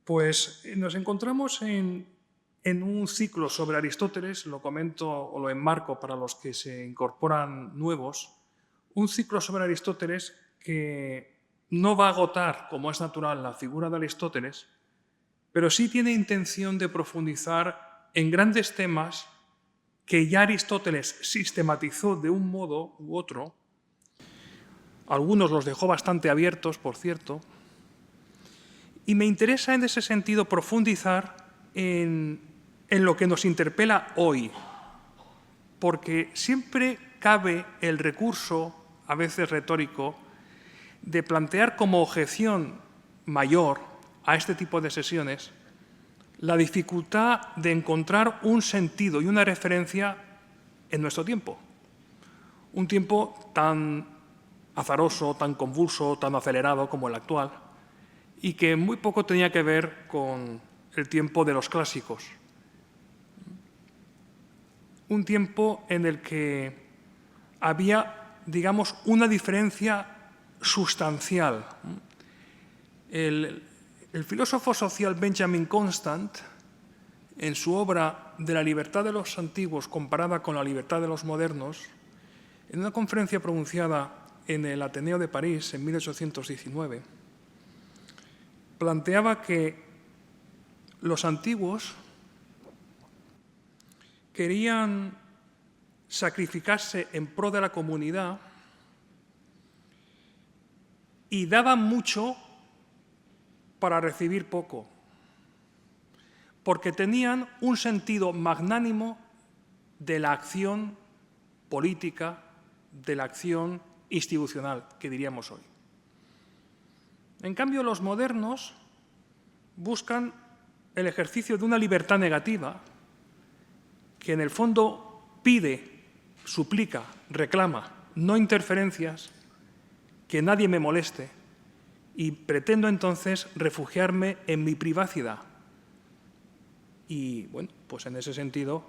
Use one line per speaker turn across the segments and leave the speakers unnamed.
Pues nos encontramos en un ciclo sobre Aristóteles, lo comento o lo enmarco para los que se incorporan nuevos, un ciclo sobre Aristóteles que no va a agotar, como es natural, la figura de Aristóteles, pero sí tiene intención de profundizar en grandes temas que ya Aristóteles sistematizó de un modo u otro. Algunos los dejó bastante abiertos, por cierto, y me interesa en ese sentido profundizar en lo que nos interpela hoy, porque siempre cabe el recurso, a veces retórico, de plantear como objeción mayor a este tipo de sesiones la dificultad de encontrar un sentido y una referencia en nuestro tiempo. Un tiempo tan azaroso, tan convulso, tan acelerado como el actual, y que muy poco tenía que ver con el tiempo de los clásicos. Un tiempo en el que había, digamos, una diferencia sustancial. El filósofo social Benjamin Constant, en su obra De la libertad de los antiguos comparada con la libertad de los modernos, en una conferencia pronunciada en el Ateneo de París en 1819, planteaba que los antiguos querían sacrificarse en pro de la comunidad y daban mucho para recibir poco, porque tenían un sentido magnánimo de la acción política, de la acción institucional, que diríamos hoy. En cambio, los modernos buscan el ejercicio de una libertad negativa que en el fondo pide, suplica, reclama no interferencias, que nadie me moleste, y pretendo entonces refugiarme en mi privacidad. Y bueno, pues en ese sentido,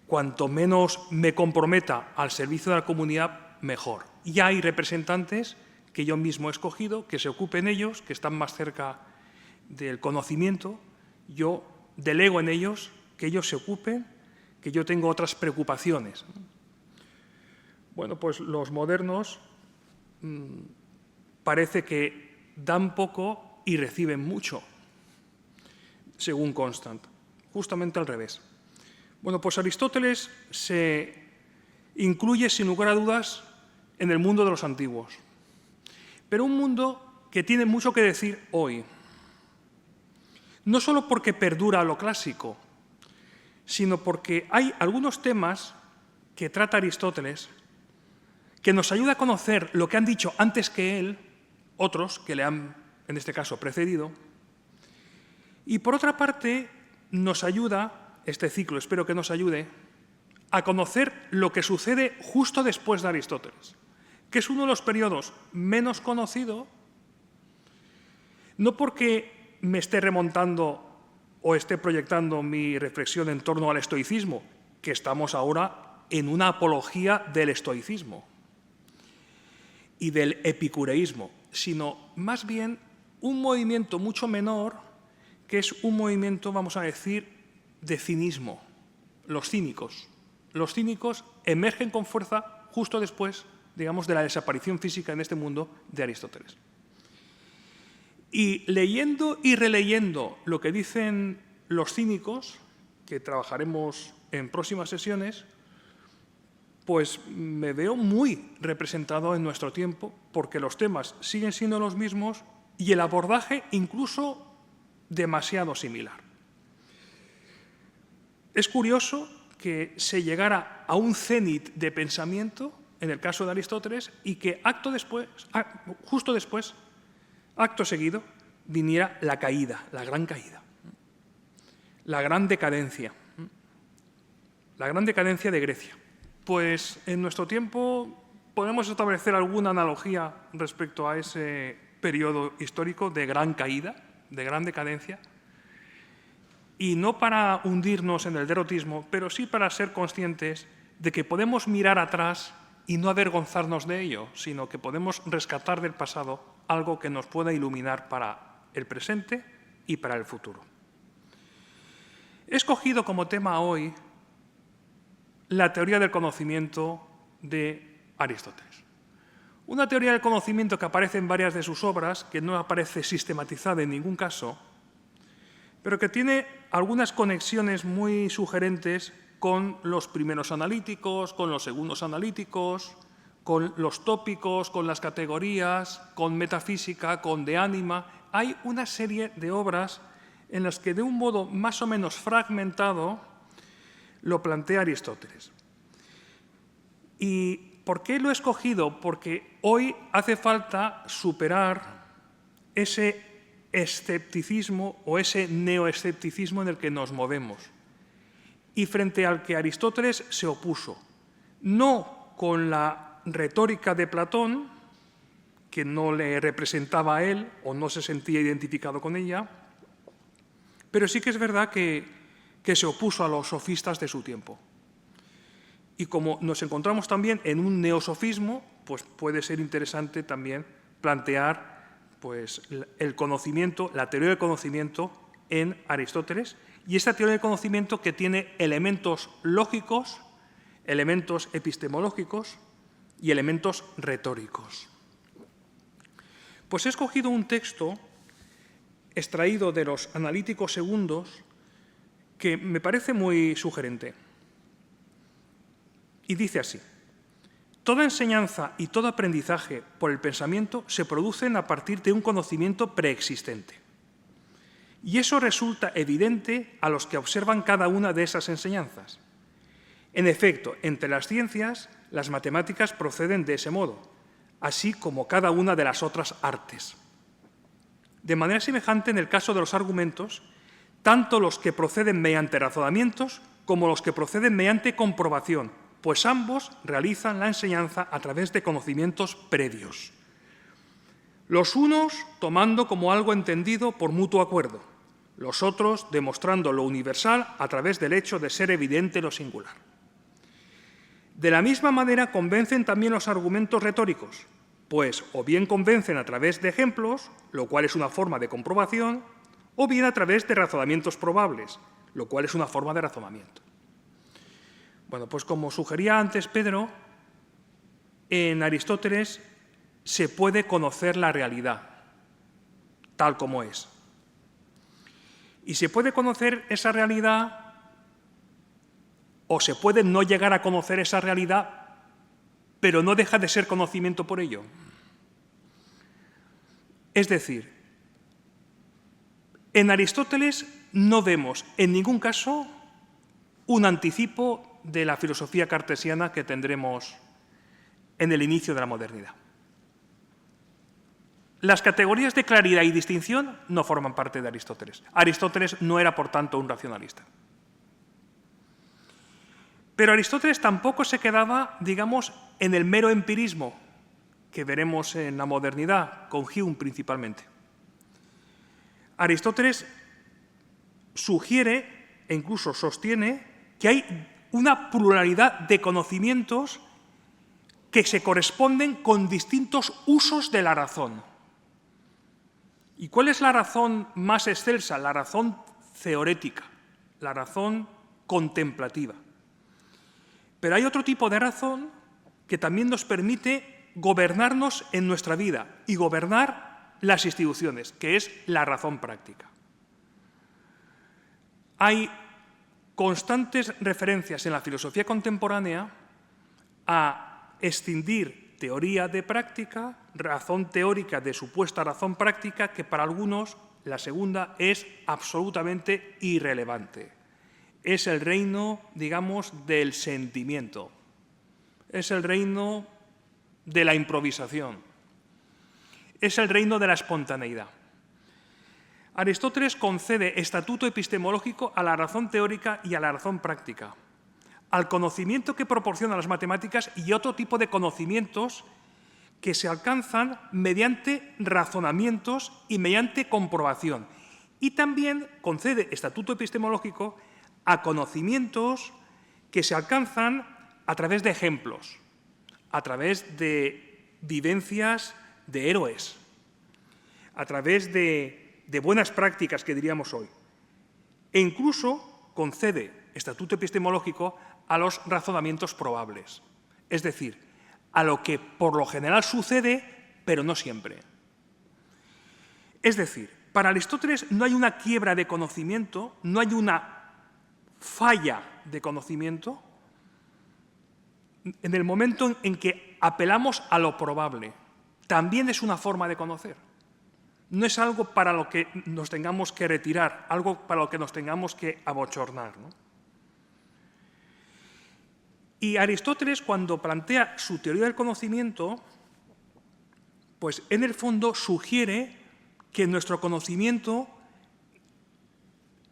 cuanto menos me comprometa al servicio de la comunidad, mejor. Y hay representantes que yo mismo he escogido, que se ocupen ellos, que están más cerca del conocimiento, yo delego en ellos, que ellos se ocupen, que yo tengo otras preocupaciones. Bueno, pues los modernos parece que dan poco y reciben mucho, según Constant, justamente al revés. Bueno, pues Aristóteles se incluye sin lugar a dudas en el mundo de los antiguos, pero un mundo que tiene mucho que decir hoy, no solo porque perdura lo clásico, sino porque hay algunos temas que trata Aristóteles que nos ayuda a conocer lo que han dicho antes que él, otros que le han, en este caso, precedido, y por otra parte nos ayuda, este ciclo espero que nos ayude, a conocer lo que sucede justo después de Aristóteles, que es uno de los periodos menos conocidos, no porque me esté remontando o esté proyectando mi reflexión en torno al estoicismo, que estamos ahora en una apología del estoicismo y del epicureísmo, sino más bien un movimiento mucho menor, que es un movimiento, vamos a decir, de cinismo. Los cínicos. Los cínicos emergen con fuerza justo después, digamos, de la desaparición física en este mundo de Aristóteles. Y leyendo y releyendo lo que dicen los cínicos, que trabajaremos en próximas sesiones, pues me veo muy representado en nuestro tiempo, porque los temas siguen siendo los mismos y el abordaje incluso demasiado similar. Es curioso que se llegara a un cénit de pensamiento, en el caso de Aristóteles, y que justo después, acto seguido, viniera la caída, la gran caída, la gran decadencia de Grecia. Pues en nuestro tiempo podemos establecer alguna analogía respecto a ese periodo histórico de gran caída, de gran decadencia, y no para hundirnos en el derrotismo, pero sí para ser conscientes de que podemos mirar atrás y no avergonzarnos de ello, sino que podemos rescatar del pasado algo que nos pueda iluminar para el presente y para el futuro. He escogido como tema hoy la teoría del conocimiento de Aristóteles. Una teoría del conocimiento que aparece en varias de sus obras, que no aparece sistematizada en ningún caso, pero que tiene algunas conexiones muy sugerentes con los primeros analíticos, con los segundos analíticos, con los tópicos, con las categorías, con metafísica, con de ánima. Hay una serie de obras en las que de un modo más o menos fragmentado lo plantea Aristóteles. ¿Y por qué lo he escogido? Porque hoy hace falta superar ese escepticismo o ese neoescepticismo en el que nos movemos y frente al que Aristóteles se opuso, no con la retórica de Platón, que no le representaba a él o no se sentía identificado con ella, pero sí que es verdad que se opuso a los sofistas de su tiempo. Y como nos encontramos también en un neosofismo, pues puede ser interesante también plantear pues, el conocimiento, la teoría del conocimiento en Aristóteles, y esta teoría del conocimiento que tiene elementos lógicos, elementos epistemológicos y elementos retóricos. Pues he escogido un texto extraído de los Analíticos Segundos que me parece muy sugerente. Y dice así: toda enseñanza y todo aprendizaje por el pensamiento se producen a partir de un conocimiento preexistente. Y eso resulta evidente a los que observan cada una de esas enseñanzas. En efecto, entre las ciencias, las matemáticas proceden de ese modo, así como cada una de las otras artes. De manera semejante, en el caso de los argumentos, tanto los que proceden mediante razonamientos como los que proceden mediante comprobación, pues ambos realizan la enseñanza a través de conocimientos previos. Los unos tomando como algo entendido por mutuo acuerdo, los otros demostrando lo universal a través del hecho de ser evidente lo singular. De la misma manera convencen también los argumentos retóricos, pues o bien convencen a través de ejemplos, lo cual es una forma de comprobación, o bien a través de razonamientos probables, lo cual es una forma de razonamiento. Bueno, pues como sugería antes Pedro, en Aristóteles se puede conocer la realidad tal como es. Y se puede conocer esa realidad o se puede no llegar a conocer esa realidad, pero no deja de ser conocimiento por ello. Es decir, en Aristóteles no vemos en ningún caso un anticipo de la filosofía cartesiana que tendremos en el inicio de la modernidad. Las categorías de claridad y distinción no forman parte de Aristóteles. Aristóteles no era, por tanto, un racionalista. Pero Aristóteles tampoco se quedaba, digamos, en el mero empirismo que veremos en la modernidad, con Hume principalmente. Aristóteles sugiere e incluso sostiene que hay una pluralidad de conocimientos que se corresponden con distintos usos de la razón. ¿Y cuál es la razón más excelsa? La razón teorética, la razón contemplativa. Pero hay otro tipo de razón que también nos permite gobernarnos en nuestra vida y gobernar las instituciones, que es la razón práctica. Hay constantes referencias en la filosofía contemporánea a escindir teoría de práctica, razón teórica de supuesta razón práctica, que para algunos la segunda es absolutamente irrelevante. Es el reino, digamos, del sentimiento. Es el reino de la improvisación. Es el reino de la espontaneidad. Aristóteles concede estatuto epistemológico a la razón teórica y a la razón práctica, al conocimiento que proporcionan las matemáticas y otro tipo de conocimientos que se alcanzan mediante razonamientos y mediante comprobación. Y también concede estatuto epistemológico a conocimientos que se alcanzan a través de ejemplos, a través de vivencias de héroes, a través de de buenas prácticas que diríamos hoy, e incluso concede estatuto epistemológico a los razonamientos probables, es decir, a lo que por lo general sucede, pero no siempre. Es decir, para Aristóteles no hay una quiebra de conocimiento, no hay una falla de conocimiento en el momento en que apelamos a lo probable. También es una forma de conocer. No es algo para lo que nos tengamos que retirar, algo para lo que nos tengamos que abochornar, ¿no? Y Aristóteles, cuando plantea su teoría del conocimiento, pues en el fondo sugiere que nuestro conocimiento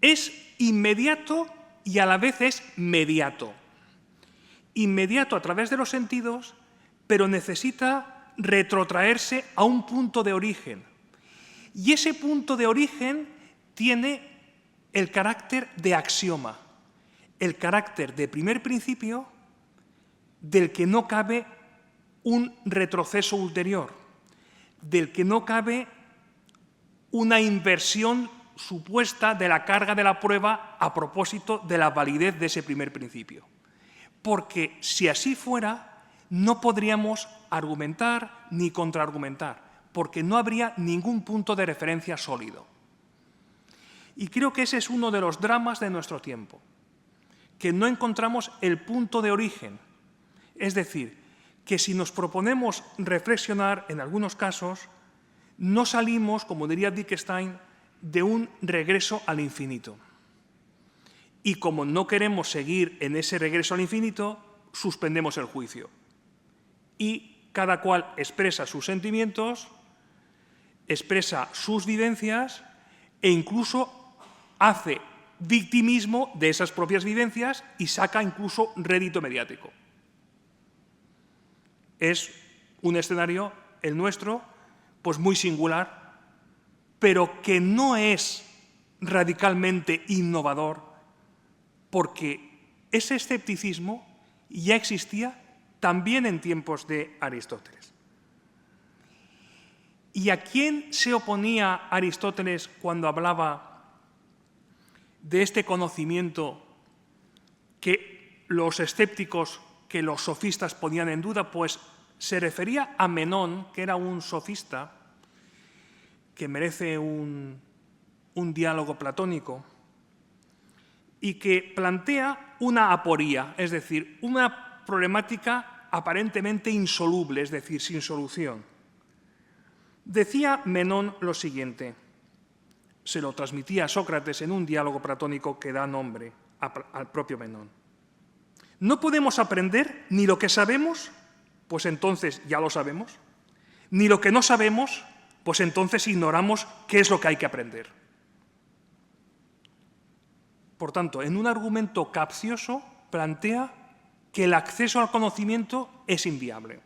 es inmediato y a la vez es mediato. Inmediato a través de los sentidos, pero necesita retrotraerse a un punto de origen. Y ese punto de origen tiene el carácter de axioma, el carácter de primer principio del que no cabe un retroceso ulterior, del que no cabe una inversión supuesta de la carga de la prueba a propósito de la validez de ese primer principio. Porque si así fuera, no podríamos argumentar ni contraargumentar, porque no habría ningún punto de referencia sólido. Y creo que ese es uno de los dramas de nuestro tiempo, que no encontramos el punto de origen. Es decir, que si nos proponemos reflexionar, en algunos casos, no salimos, como diría Wittgenstein, de un regreso al infinito. Y como no queremos seguir en ese regreso al infinito, suspendemos el juicio. Y cada cual expresa sus sentimientos, expresa sus vivencias e incluso hace victimismo de esas propias vivencias y saca incluso rédito mediático. Es un escenario, el nuestro, pues muy singular, pero que no es radicalmente innovador, porque ese escepticismo ya existía también en tiempos de Aristóteles. ¿Y a quién se oponía Aristóteles cuando hablaba de este conocimiento que los escépticos, que los sofistas ponían en duda? Pues se refería a Menón, que era un sofista que merece un diálogo platónico y que plantea una aporía, es decir, una problemática aparentemente insoluble, es decir, sin solución. Decía Menón lo siguiente, se lo transmitía a Sócrates en un diálogo platónico que da nombre al propio Menón. No podemos aprender ni lo que sabemos, pues entonces ya lo sabemos, ni lo que no sabemos, pues entonces ignoramos qué es lo que hay que aprender. Por tanto, en un argumento capcioso plantea que el acceso al conocimiento es inviable.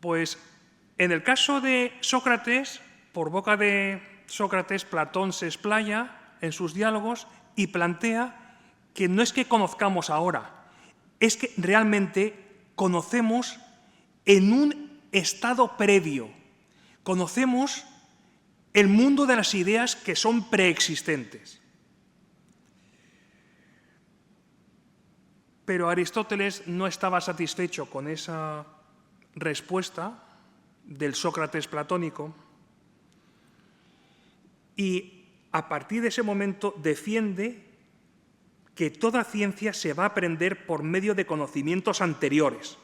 Pues en el caso de Sócrates, por boca de Sócrates, Platón se explaya en sus diálogos y plantea que no es que conozcamos ahora, es que realmente conocemos en un estado previo. Conocemos el mundo de las ideas que son preexistentes. Pero Aristóteles no estaba satisfecho con esa respuesta del Sócrates platónico y a partir de ese momento defiende que toda ciencia se va a aprender por medio de conocimientos anteriores,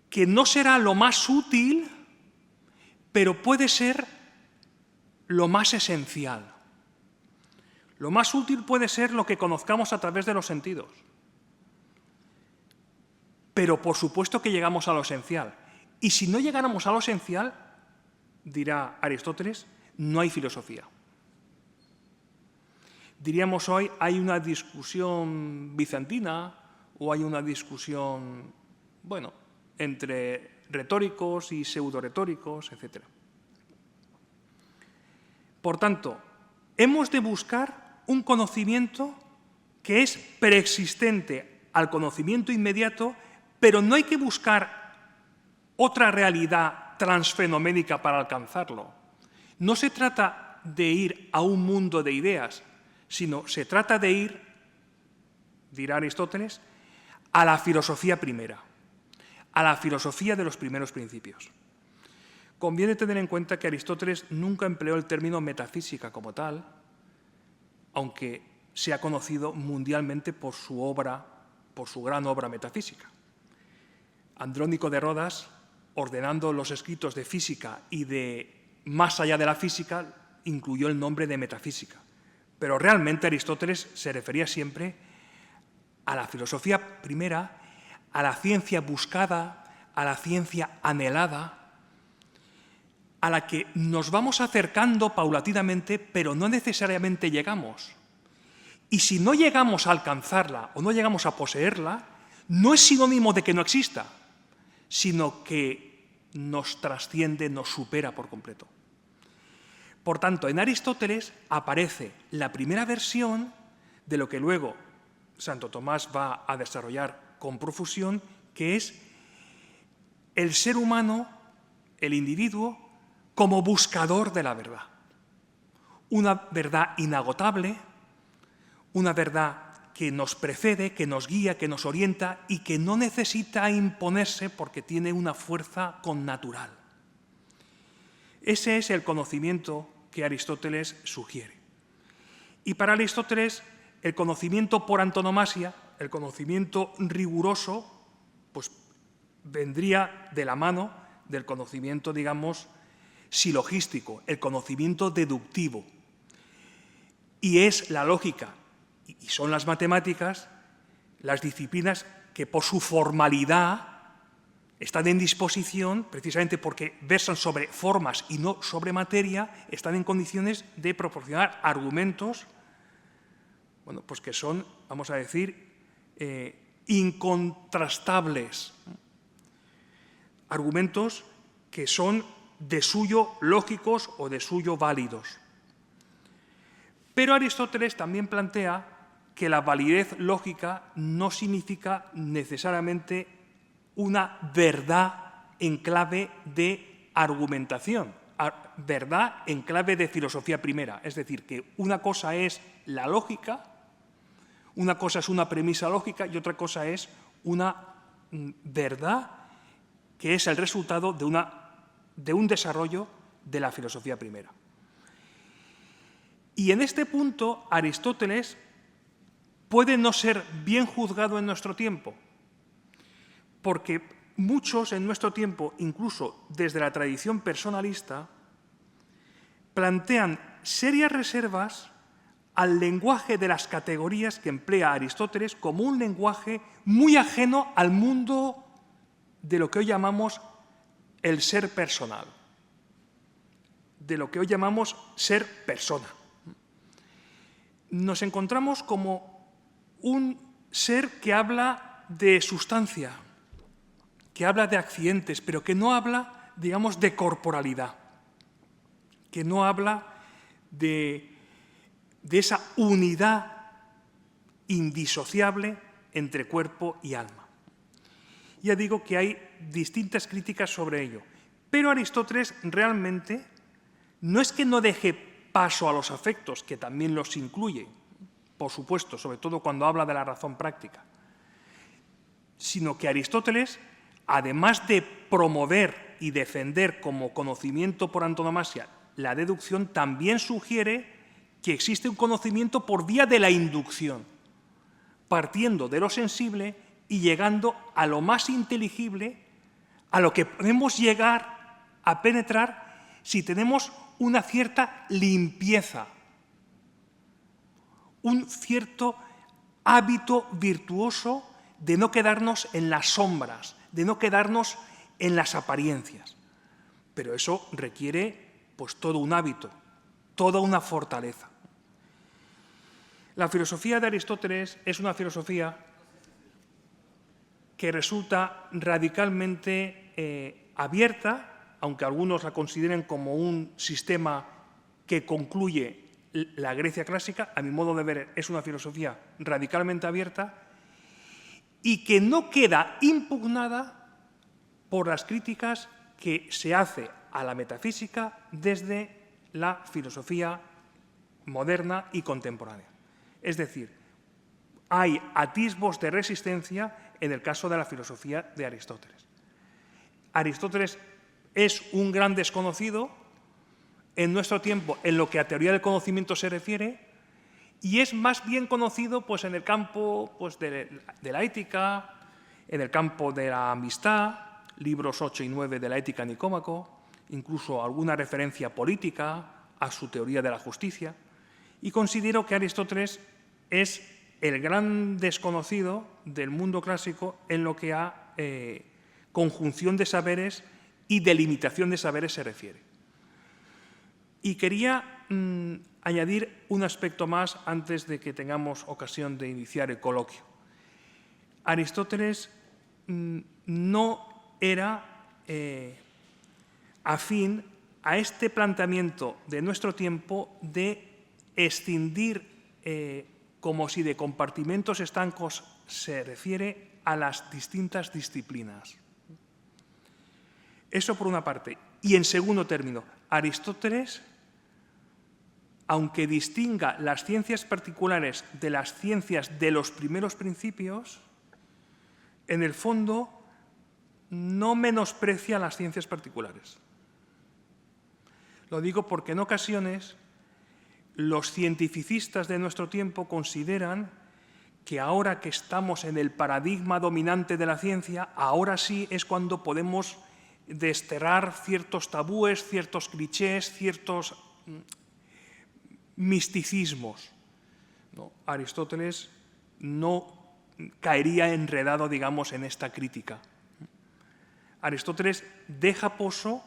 que no será lo más útil, pero puede ser lo más esencial. Lo más útil puede ser lo que conozcamos a través de los sentidos, pero por supuesto que llegamos a lo esencial. Y si no llegáramos a lo esencial, dirá Aristóteles, no hay filosofía. Diríamos hoy, hay una discusión bizantina o hay una discusión, bueno, entre retóricos y pseudoretóricos, etc. Por tanto, hemos de buscar un conocimiento que es preexistente al conocimiento inmediato, pero no hay que buscar otra realidad transfenoménica para alcanzarlo. No se trata de ir a un mundo de ideas, sino se trata de ir, dirá Aristóteles, a la filosofía primera, a la filosofía de los primeros principios. Conviene tener en cuenta que Aristóteles nunca empleó el término metafísica como tal, aunque sea conocido mundialmente por su obra, por su gran obra metafísica. Andrónico de Rodas, ordenando los escritos de física y de más allá de la física, incluyó el nombre de metafísica. Pero realmente Aristóteles se refería siempre a la filosofía primera, a la ciencia buscada, a la ciencia anhelada, a la que nos vamos acercando paulatinamente, pero no necesariamente llegamos. Y si no llegamos a alcanzarla o no llegamos a poseerla, no es sinónimo de que no exista, sino que nos trasciende, nos supera por completo. Por tanto, en Aristóteles aparece la primera versión de lo que luego Santo Tomás va a desarrollar con profusión, que es el ser humano, el individuo, como buscador de la verdad. Una verdad inagotable, una verdad que nos precede, que nos guía, que nos orienta y que no necesita imponerse porque tiene una fuerza connatural. Ese es el conocimiento que Aristóteles sugiere. Y para Aristóteles, el conocimiento por antonomasia, el conocimiento riguroso, pues vendría de la mano del conocimiento, digamos, silogístico, el conocimiento deductivo. Y es la lógica y son las matemáticas las disciplinas que por su formalidad están en disposición, precisamente porque versan sobre formas y no sobre materia, están en condiciones de proporcionar argumentos, bueno, pues que son, vamos a decir, incontrastables. Argumentos que son de suyo lógicos o de suyo válidos. Pero Aristóteles también plantea que la validez lógica no significa necesariamente una verdad en clave de argumentación, verdad en clave de filosofía primera. Es decir, que una cosa es la lógica, una cosa es una premisa lógica y otra cosa es una verdad que es el resultado de un desarrollo de la filosofía primera. Y en este punto Aristóteles puede no ser bien juzgado en nuestro tiempo, porque muchos en nuestro tiempo, incluso desde la tradición personalista, plantean serias reservas al lenguaje de las categorías que emplea Aristóteles como un lenguaje muy ajeno al mundo de lo que hoy llamamos el ser personal, de lo que hoy llamamos ser persona. Nos encontramos como un ser que habla de sustancia, que habla de accidentes, pero que no habla, digamos, de corporalidad, que no habla de esa unidad indisociable entre cuerpo y alma. Ya digo que hay distintas críticas sobre ello, pero Aristóteles realmente no es que no deje paso a los afectos, que también los incluye, por supuesto, sobre todo cuando habla de la razón práctica, sino que Aristóteles, además de promover y defender como conocimiento por antonomasia la deducción, también sugiere que existe un conocimiento por vía de la inducción, partiendo de lo sensible y llegando a lo más inteligible, a lo que podemos llegar a penetrar si tenemos una cierta limpieza, un cierto hábito virtuoso de no quedarnos en las sombras, de no quedarnos en las apariencias. Pero eso requiere pues todo un hábito, toda una fortaleza. La filosofía de Aristóteles es una filosofía que resulta radicalmente abierta, aunque algunos la consideren como un sistema que concluye la Grecia clásica. A mi modo de ver, es una filosofía radicalmente abierta y que no queda impugnada por las críticas que se hace a la metafísica desde la filosofía moderna y contemporánea. Es decir, hay atisbos de resistencia en el caso de la filosofía de Aristóteles. Aristóteles es un gran desconocido en nuestro tiempo en lo que a teoría del conocimiento se refiere, y es más bien conocido pues, en el campo pues, de la ética, en el campo de la amistad, libros 8 y 9 de la Ética Nicómaco, incluso alguna referencia política a su teoría de la justicia, y considero que Aristóteles es el gran desconocido del mundo clásico en lo que a conjunción de saberes y delimitación de saberes se refiere. Y quería añadir un aspecto más antes de que tengamos ocasión de iniciar el coloquio. Aristóteles no era afín a este planteamiento de nuestro tiempo de escindir como si de compartimentos estancos se refiere a las distintas disciplinas. Eso por una parte. Y en segundo término, Aristóteles, aunque distinga las ciencias particulares de las ciencias de los primeros principios, en el fondo no menosprecia las ciencias particulares. Lo digo porque en ocasiones los cientificistas de nuestro tiempo consideran que ahora que estamos en el paradigma dominante de la ciencia, ahora sí es cuando podemos desterrar ciertos tabúes, ciertos clichés, ciertos misticismos. ¿No? Aristóteles no caería enredado, digamos, en esta crítica. Aristóteles deja poso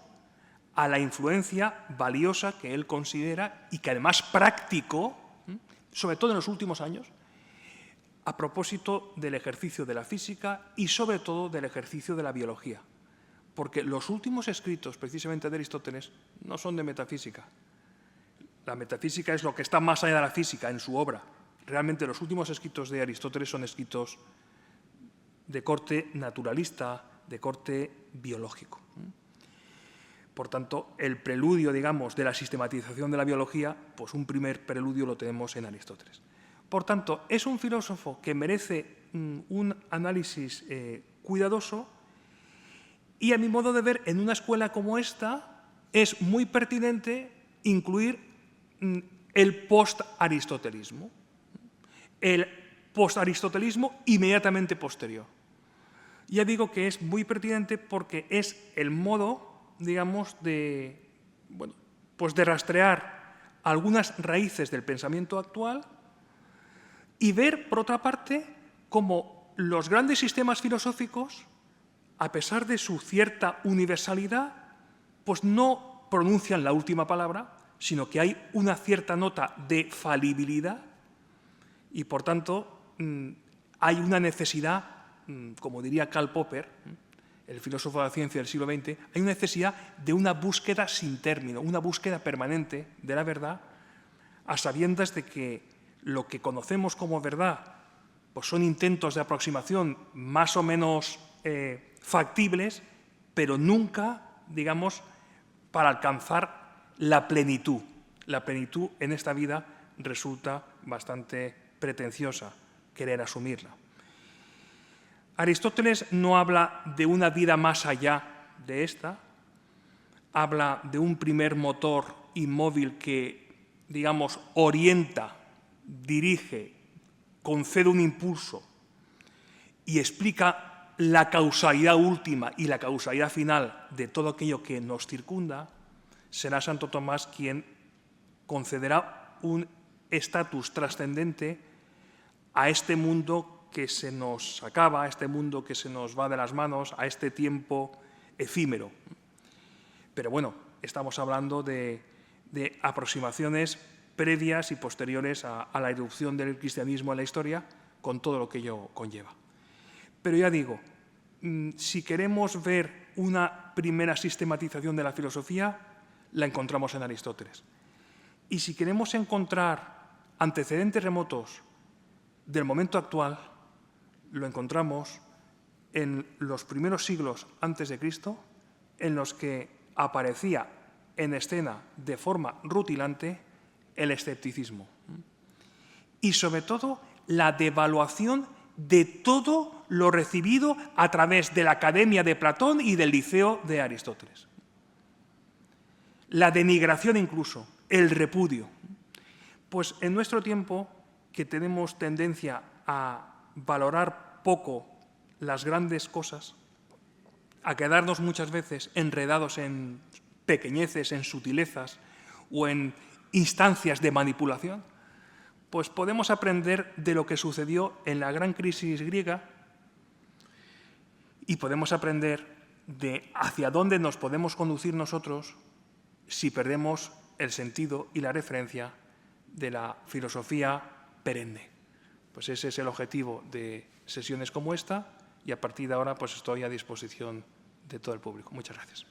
a la influencia valiosa que él considera y que además practicó, sobre todo en los últimos años, a propósito del ejercicio de la física y sobre todo del ejercicio de la biología. Porque los últimos escritos precisamente de Aristóteles no son de metafísica. La metafísica es lo que está más allá de la física en su obra. Realmente los últimos escritos de Aristóteles son escritos de corte naturalista, de corte biológico. Por tanto, el preludio, digamos, de la sistematización de la biología, pues un primer preludio lo tenemos en Aristóteles. Por tanto, es un filósofo que merece un análisis cuidadoso y, a mi modo de ver, en una escuela como esta, es muy pertinente incluir el post-aristotelismo. El post-aristotelismo inmediatamente posterior. Ya digo que es muy pertinente porque es el modo, digamos, de rastrear algunas raíces del pensamiento actual y ver, por otra parte, cómo los grandes sistemas filosóficos, a pesar de su cierta universalidad, pues no pronuncian la última palabra, sino que hay una cierta nota de falibilidad y, por tanto, hay una necesidad, como diría Karl Popper, el filósofo de la ciencia del siglo XX, hay una necesidad de una búsqueda sin término, una búsqueda permanente de la verdad, a sabiendas de que lo que conocemos como verdad pues son intentos de aproximación más o menos factibles, pero nunca, digamos, para alcanzar la plenitud. La plenitud en esta vida resulta bastante pretenciosa querer asumirla. Aristóteles no habla de una vida más allá de esta, habla de un primer motor inmóvil que, digamos, orienta, dirige, concede un impulso y explica la causalidad última y la causalidad final de todo aquello que nos circunda. Será Santo Tomás quien concederá un estatus trascendente a este mundo que se nos acaba, a este mundo que se nos va de las manos, a este tiempo efímero. Pero bueno, estamos hablando de aproximaciones previas y posteriores a la irrupción del cristianismo en la historia, con todo lo que ello conlleva. Pero ya digo, si queremos ver una primera sistematización de la filosofía, la encontramos en Aristóteles. Y si queremos encontrar antecedentes remotos del momento actual, lo encontramos en los primeros siglos antes de Cristo, en los que aparecía en escena de forma rutilante el escepticismo y, sobre todo, la devaluación de todo lo recibido a través de la Academia de Platón y del Liceo de Aristóteles. La denigración incluso, el repudio. Pues en nuestro tiempo, que tenemos tendencia a valorar poco las grandes cosas, a quedarnos muchas veces enredados en pequeñeces, en sutilezas o en instancias de manipulación, pues podemos aprender de lo que sucedió en la gran crisis griega y podemos aprender de hacia dónde nos podemos conducir nosotros si perdemos el sentido y la referencia de la filosofía perenne. Pues ese es el objetivo de sesiones como esta y a partir de ahora pues estoy a disposición de todo el público. Muchas gracias.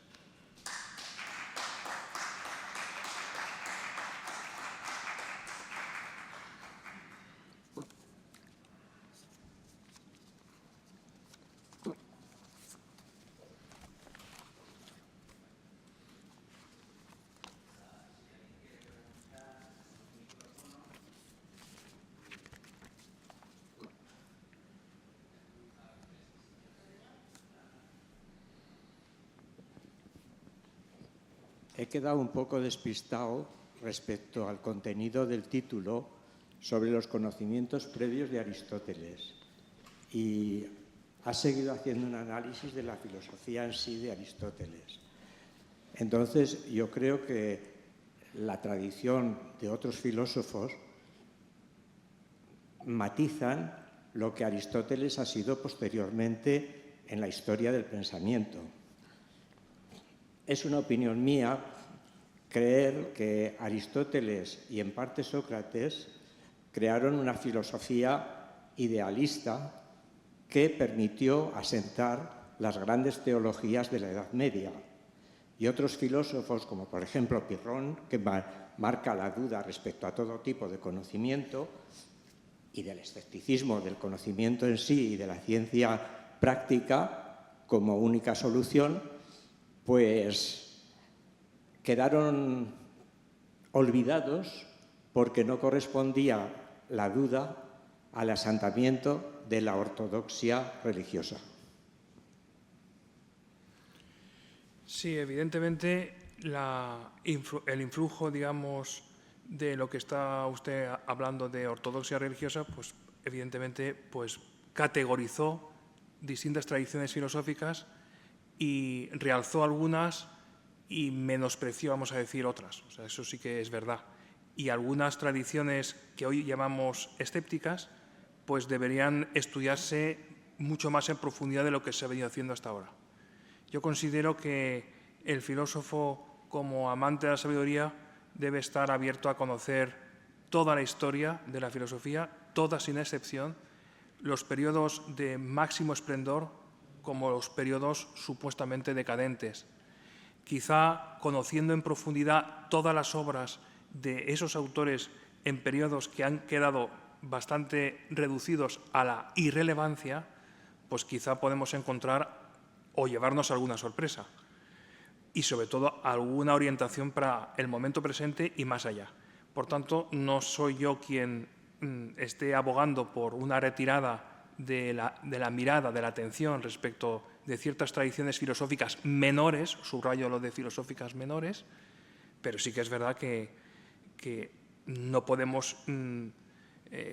He quedado un poco despistado respecto al contenido del título sobre los conocimientos previos de Aristóteles y ha seguido haciendo un análisis de la filosofía en sí de Aristóteles. Entonces, yo creo que la tradición de otros filósofos matizan lo que Aristóteles ha sido posteriormente en la historia del pensamiento. Es una opinión mía creer que Aristóteles y en parte Sócrates crearon una filosofía idealista que permitió asentar las grandes teologías de la Edad Media. Y otros filósofos, como por ejemplo Pirrón, que marca la duda respecto a todo tipo de conocimiento y del escepticismo del conocimiento en sí y de la ciencia práctica como única solución, pues quedaron olvidados porque no correspondía la duda al asentamiento de la ortodoxia religiosa.
Sí, evidentemente el influjo, digamos, de lo que está usted hablando de ortodoxia religiosa, pues evidentemente pues, categorizó distintas tradiciones filosóficas y realzó algunas y menospreció, vamos a decir, otras. O sea, eso sí que es verdad. Y algunas tradiciones que hoy llamamos escépticas, pues deberían estudiarse mucho más en profundidad de lo que se ha venido haciendo hasta ahora. Yo considero que el filósofo, como amante de la sabiduría, debe estar abierto a conocer toda la historia de la filosofía, toda sin excepción, los periodos de máximo esplendor como los periodos supuestamente decadentes. Quizá conociendo en profundidad todas las obras de esos autores en periodos que han quedado bastante reducidos a la irrelevancia, pues quizá podemos encontrar o llevarnos alguna sorpresa y sobre todo alguna orientación para el momento presente y más allá. Por tanto, no soy yo quien esté abogando por una retirada de la mirada, de la atención respecto de ciertas tradiciones filosóficas menores, subrayo lo de filosóficas menores, pero sí que es verdad que no podemos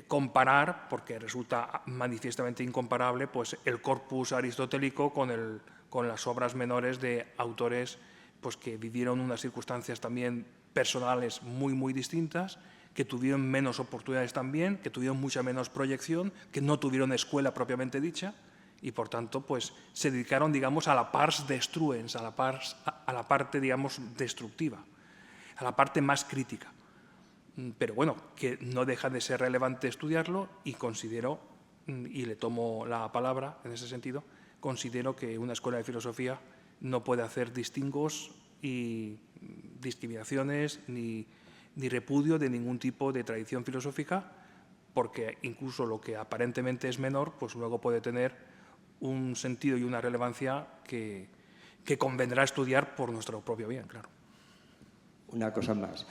comparar, porque resulta manifiestamente incomparable, pues el corpus aristotélico con las obras menores de autores pues, que vivieron unas circunstancias también personales muy, muy distintas, que tuvieron menos oportunidades también, que tuvieron mucha menos proyección, que no tuvieron escuela propiamente dicha y, por tanto, pues, se dedicaron, digamos, a la pars destruens, a la parte, digamos, destructiva, a la parte más crítica. Pero bueno, que no deja de ser relevante estudiarlo y considero, y le tomo la palabra en ese sentido, considero que una escuela de filosofía no puede hacer distingos y discriminaciones ni repudio de ningún tipo de tradición filosófica, porque incluso lo que aparentemente es menor, pues luego puede tener un sentido y una relevancia que convendrá estudiar por nuestro propio bien, claro.
Una cosa más.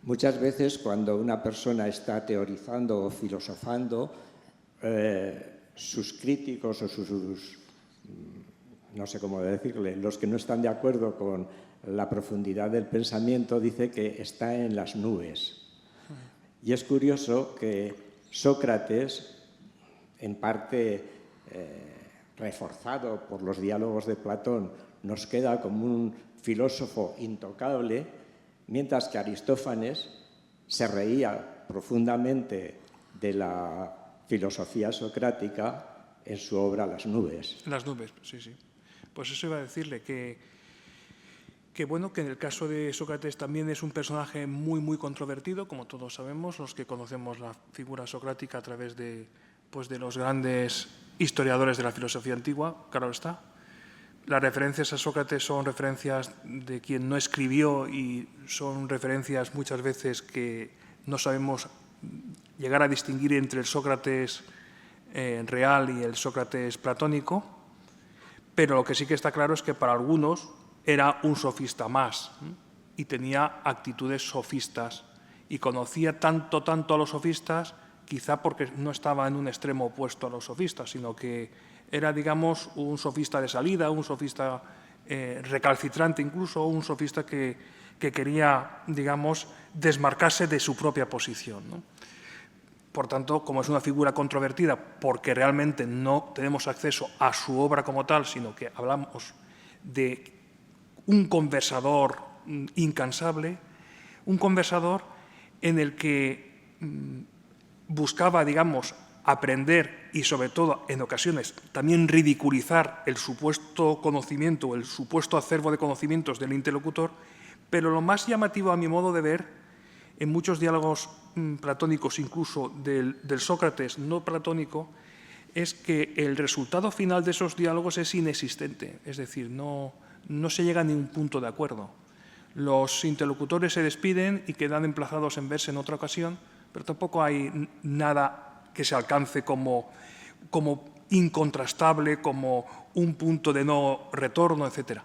Muchas veces cuando una persona está teorizando o filosofando, sus críticos o no sé cómo decirle, los que no están de acuerdo con la profundidad del pensamiento, dice que está en las nubes. Y es curioso que Sócrates, en parte reforzado por los diálogos de Platón, nos queda como un filósofo intocable, mientras que Aristófanes se reía profundamente de la filosofía socrática en su obra Las nubes.
Las nubes, sí, sí. Pues eso iba a decirle, que bueno, que en el caso de Sócrates también es un personaje muy, muy controvertido, como todos sabemos, los que conocemos la figura socrática a través de los grandes historiadores de la filosofía antigua, claro está. Las referencias a Sócrates son referencias de quien no escribió y son referencias muchas veces que no sabemos llegar a distinguir entre el Sócrates real y el Sócrates platónico, pero lo que sí que está claro es que para algunos era un sofista más y tenía actitudes sofistas y conocía tanto a los sofistas, quizá porque no estaba en un extremo opuesto a los sofistas, sino que era, digamos, un sofista de salida, un sofista recalcitrante incluso, un sofista que quería, digamos, desmarcarse de su propia posición, ¿no? Por tanto, como es una figura controvertida, porque realmente no tenemos acceso a su obra como tal, sino que hablamos de un conversador incansable, un conversador en el que buscaba, digamos, aprender y, sobre todo, en ocasiones, también ridiculizar el supuesto conocimiento, el supuesto acervo de conocimientos del interlocutor, pero lo más llamativo, a mi modo de ver, en muchos diálogos platónicos, incluso del Sócrates no platónico, es que el resultado final de esos diálogos es inexistente, es decir, no se llega a ningún punto de acuerdo. Los interlocutores se despiden y quedan emplazados en verse en otra ocasión, pero tampoco hay nada que se alcance como incontrastable, como un punto de no retorno, etc.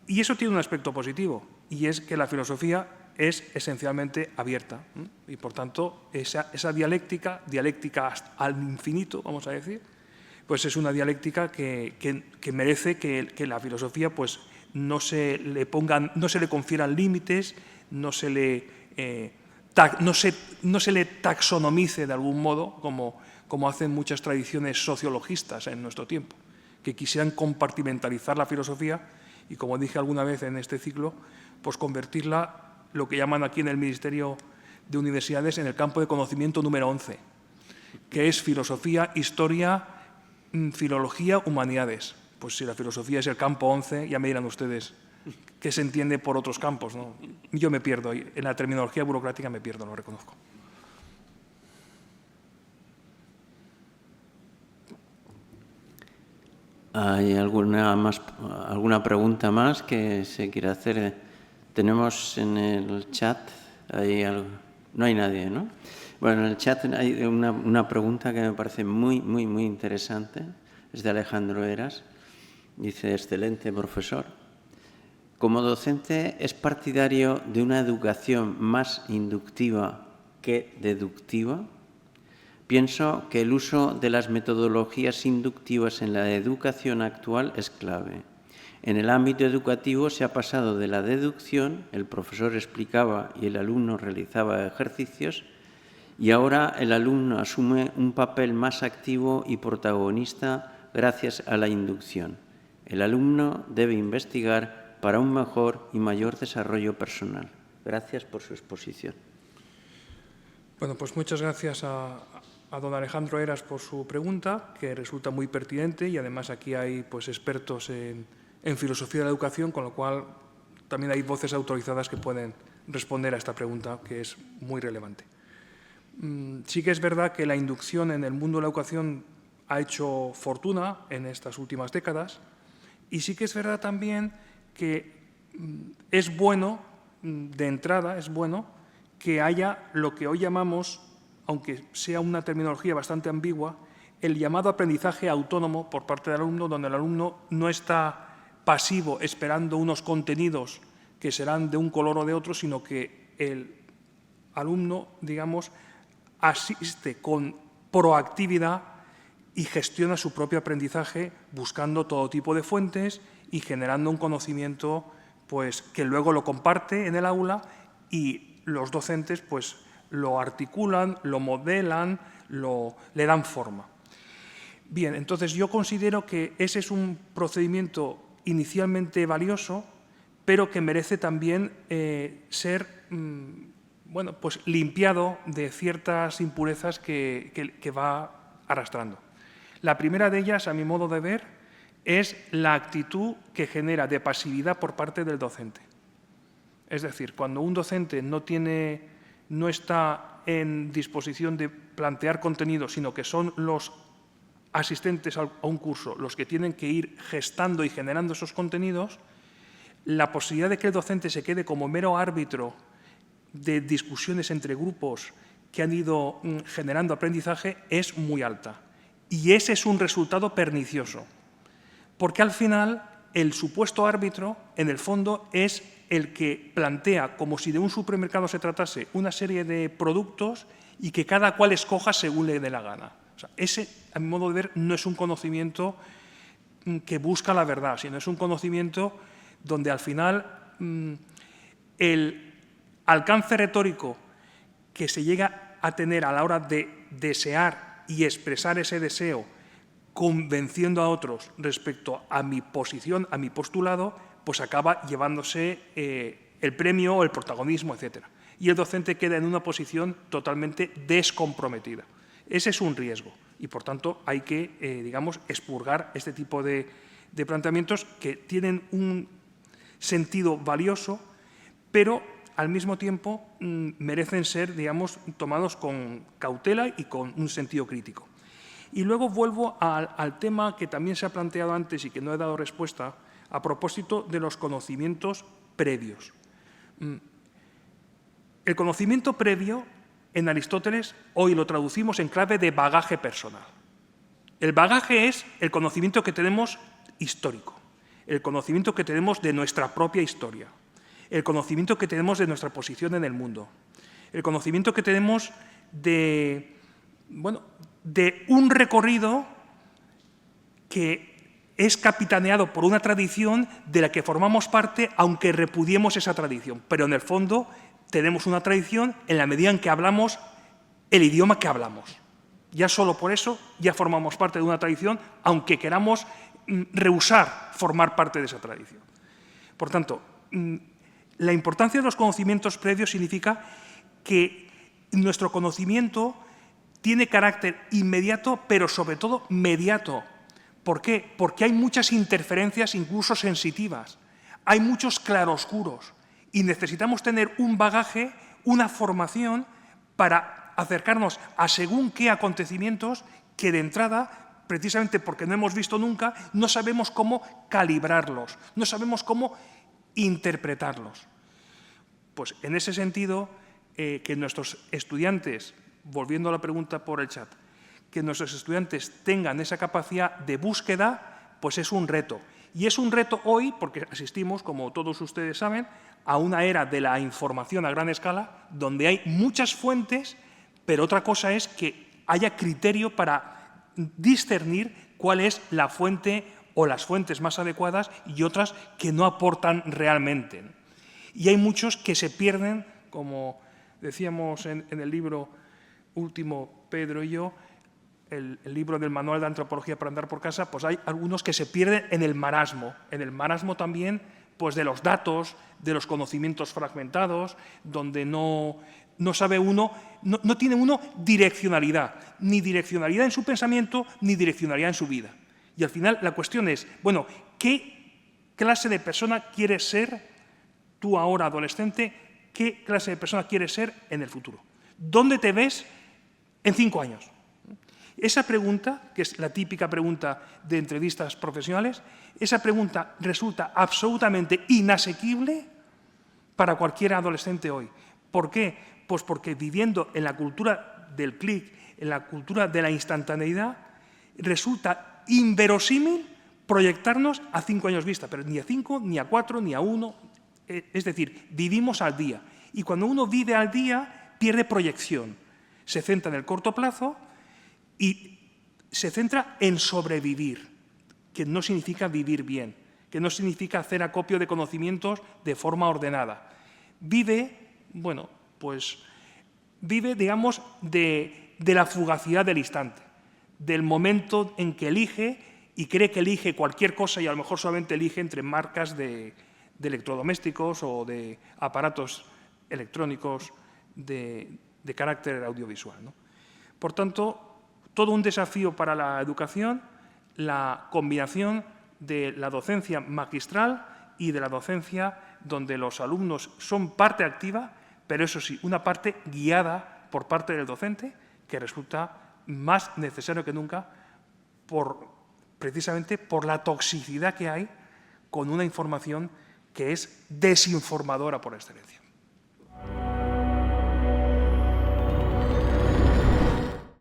Y eso tiene un aspecto positivo, y es que la filosofía es esencialmente abierta, y por tanto esa dialéctica al infinito, vamos a decir, pues es una dialéctica que merece que la filosofía pues no se le confieran límites, no se le taxonomice de algún modo como hacen muchas tradiciones sociologistas en nuestro tiempo, que quisieran compartimentalizar la filosofía y, como dije alguna vez en este ciclo, pues convertirla, lo que llaman aquí en el Ministerio de Universidades, en el campo de conocimiento número 11, que es filosofía, historia, filología, humanidades. Pues si la filosofía es el campo 11, ya me dirán ustedes qué se entiende por otros campos, ¿no? Yo me pierdo, en la terminología burocrática me pierdo, lo reconozco.
¿Hay alguna pregunta más que se quiera hacer? Tenemos en el chat, no hay nadie, ¿no? Bueno, en el chat hay una pregunta que me parece muy, muy, muy interesante. Es de Alejandro Heras. Dice: excelente profesor. Como docente, ¿es partidario de una educación más inductiva que deductiva? Pienso que el uso de las metodologías inductivas en la educación actual es clave. En el ámbito educativo se ha pasado de la deducción, el profesor explicaba y el alumno realizaba ejercicios, y ahora el alumno asume un papel más activo y protagonista gracias a la inducción. El alumno debe investigar para un mejor y mayor desarrollo personal. Gracias por su exposición.
Bueno, pues muchas gracias a don Alejandro Heras por su pregunta, que resulta muy pertinente, y además aquí hay pues expertos en filosofía de la educación, con lo cual también hay voces autorizadas que pueden responder a esta pregunta, que es muy relevante. Sí que es verdad que la inducción en el mundo de la educación ha hecho fortuna en estas últimas décadas, y sí que es verdad también que es bueno, de entrada, es bueno que haya lo que hoy llamamos, aunque sea una terminología bastante ambigua, el llamado aprendizaje autónomo por parte del alumno, donde el alumno no está pasivo esperando unos contenidos que serán de un color o de otro, sino que el alumno, digamos, asiste con proactividad y gestiona su propio aprendizaje buscando todo tipo de fuentes y generando un conocimiento pues, que luego lo comparte en el aula y los docentes pues, lo articulan, lo modelan, le dan forma. Bien, entonces yo considero que ese es un procedimiento inicialmente valioso, pero que merece también ser bueno, pues limpiado de ciertas impurezas que va arrastrando. La primera de ellas, a mi modo de ver, es la actitud que genera de pasividad por parte del docente. Es decir, cuando un docente no está en disposición de plantear contenidos, sino que son los asistentes a un curso los que tienen que ir gestando y generando esos contenidos, la posibilidad de que el docente se quede como mero árbitro de discusiones entre grupos que han ido generando aprendizaje es muy alta. Y ese es un resultado pernicioso, porque al final el supuesto árbitro, en el fondo, es el que plantea, como si de un supermercado se tratase, una serie de productos y que cada cual escoja según le dé la gana. O sea, ese, a mi modo de ver, no es un conocimiento que busca la verdad, sino es un conocimiento donde al final el alcance retórico que se llega a tener a la hora de desear y expresar ese deseo convenciendo a otros respecto a mi posición, a mi postulado, pues acaba llevándose el premio o el protagonismo, etc. Y el docente queda en una posición totalmente descomprometida. Ese es un riesgo y, por tanto, hay que, digamos, expurgar este tipo de planteamientos que tienen un sentido valioso, pero al mismo tiempo merecen ser, digamos, tomados con cautela y con un sentido crítico. Y luego vuelvo al tema que también se ha planteado antes y que no he dado respuesta, a propósito de los conocimientos previos. El conocimiento previo, en Aristóteles, hoy lo traducimos en clave de bagaje personal. El bagaje es el conocimiento que tenemos histórico, el conocimiento que tenemos de nuestra propia historia, el conocimiento que tenemos de nuestra posición en el mundo, el conocimiento que tenemos de un recorrido que es capitaneado por una tradición de la que formamos parte, aunque repudiemos esa tradición. Pero en el fondo tenemos una tradición en la medida en que hablamos el idioma que hablamos. Ya solo por eso ya formamos parte de una tradición, aunque queramos rehusar formar parte de esa tradición. Por tanto, la importancia de los conocimientos previos significa que nuestro conocimiento tiene carácter inmediato, pero sobre todo mediato. ¿Por qué? Porque hay muchas interferencias, incluso sensitivas. Hay muchos claroscuros y necesitamos tener un bagaje, una formación para acercarnos a según qué acontecimientos que de entrada, precisamente porque no hemos visto nunca, no sabemos cómo calibrarlos, no sabemos cómo interpretarlos. Pues en ese sentido, que nuestros estudiantes, volviendo a la pregunta por el chat, que nuestros estudiantes tengan esa capacidad de búsqueda, pues es un reto. Y es un reto hoy porque asistimos, como todos ustedes saben, a una era de la información a gran escala, donde hay muchas fuentes, pero otra cosa es que haya criterio para discernir cuál es la fuente o las fuentes más adecuadas y otras que no aportan realmente. Y hay muchos que se pierden, como decíamos en el libro último, Pedro y yo, el libro del Manual de Antropología para andar por casa, pues hay algunos que se pierden en el marasmo también pues de los datos, de los conocimientos fragmentados, donde no sabe uno, no tiene uno direccionalidad, ni direccionalidad en su pensamiento, ni direccionalidad en su vida. Y al final la cuestión es, bueno, ¿qué clase de persona quieres ser tú ahora, adolescente? ¿Qué clase de persona quieres ser en el futuro? ¿Dónde te ves en 5 años? Esa pregunta, que es la típica pregunta de entrevistas profesionales, esa pregunta resulta absolutamente inasequible para cualquier adolescente hoy. ¿Por qué? Pues porque viviendo en la cultura del clic, en la cultura de la instantaneidad, resulta inverosímil proyectarnos a 5 años vista, pero ni a 5, ni a 4, ni a 1. Es decir, vivimos al día. Y cuando uno vive al día, pierde proyección. Se centra en el corto plazo y se centra en sobrevivir, que no significa vivir bien, que no significa hacer acopio de conocimientos de forma ordenada. Vive, digamos, de la fugacidad del instante, del momento en que elige y cree que elige cualquier cosa y a lo mejor solamente elige entre marcas de electrodomésticos o de aparatos electrónicos de carácter audiovisual, ¿no? Por tanto, todo un desafío para la educación, la combinación de la docencia magistral y de la docencia donde los alumnos son parte activa, pero eso sí, una parte guiada por parte del docente, que resulta más necesario que nunca precisamente por la toxicidad que hay con una información que es desinformadora por excelencia.